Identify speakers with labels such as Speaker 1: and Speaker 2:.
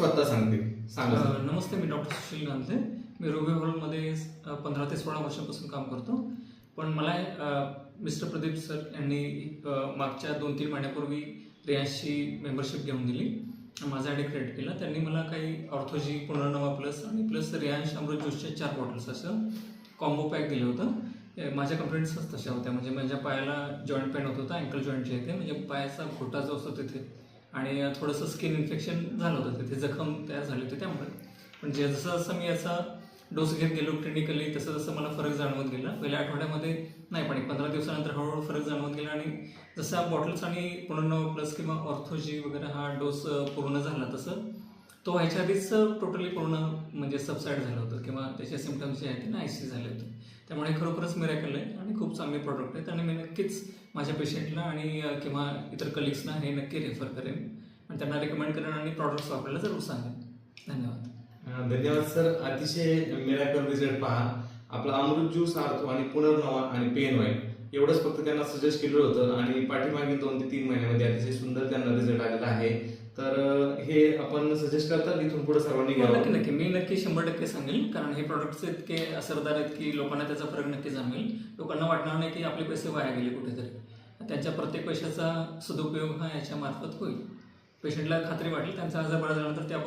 Speaker 1: स्वतः सांगतील. सांगा सर.
Speaker 2: नमस्ते, मी डॉक्टर सुशील गांधले. मी रुबी हॉलमध्ये 15 ते 16 वर्षांपासून काम करतो. पण मला मिस्टर प्रदीप सर यांनी मागच्या 2-3 महिन्यापूर्वी रियांशची मेंबरशिप घेऊन दिली. माझा आयडी क्रिएट केला. त्यांनी मला काही ऑर्थोजी पुनर्नवा प्लस आणि प्लस रियांश अमृत ज्यूसच्या 4 बॉटल्स असं कॉम्बो पॅक दिलं होतं. माझ्या कंप्लेंट्सच तशा होत्या. म्हणजे माझ्या पायाला जॉईंट पेन होत होता, अँकल जॉईंट जे आहे म्हणजे पायाचा घोटा जो असतो तिथे, आणि थोडंसं स्किन इन्फेक्शन झालं होतं, तिथे जखम तयार झाली होती. त्यामुळे पण जसं जसं मी याचा डोस घेत गेलो क्लिनिकली, तसं तसं मला फरक जाणवत गेला. पहिल्या आठवड्यामध्ये नाही, पण 15 दिवसानंतर हळूहळू फरक जाणवत गेला. आणि जसा बॉटल्स आणि पुनर्नवा प्लस किंवा ऑर्थोजी वगैरे हा डोस पूर्ण झाला, तसं तो व्हायच्या आधीच टोटली पूर्ण म्हणजे सबसाईड झालं होतं, किंवा त्याचे सिम्पटम्स जे आहेत ते नाहीसे झाले होते. त्यामुळे खरोखरच मिरॅकल आहे आणि खूप चांगले प्रॉडक्ट आहेत. आणि मी नक्कीच माझ्या पेशंटला आणि किंवा इतर कलिग्सना हे नक्की रेफर करेन आणि त्यांना रेकमेंड करेन आणि प्रॉडक्ट्स वापरायला जरूर सांगेन. धन्यवाद.
Speaker 1: धन्यवाद सर. अतिशय मिरॅकल रिझल्ट पहा. आपला अमृत ज्यूस आर्थो आणि पुनर्नवा आणि पेन ऑइल एवढंच फक्त त्यांना सजेस्ट केलं होतं आणि पाठीमागील 2 ते 3 महिन्यामध्ये अतिशय सुंदर त्यांना रिझल्ट आलेला आहे. तर हे आपण सजेस्ट करतात इथून पुढे सर्वांनी घ्यावं.
Speaker 2: नक्की नक्की मी नक्की 100% सांगेल, कारण हे प्रॉडक्ट्स इतके असरदार आहेत की लोकांना त्याचा फरक नक्की जाणवेल. लोकांना वाटणार नाही की आपले पैसे वाया गेले कुठेतरी. त्यांच्या प्रत्येक पैशाचा सदुपयोग हा याच्या मार्फत होईल. पेशंटला खात्री वाटेल, त्यांचा आजार बरा झाल्यानंतर त्या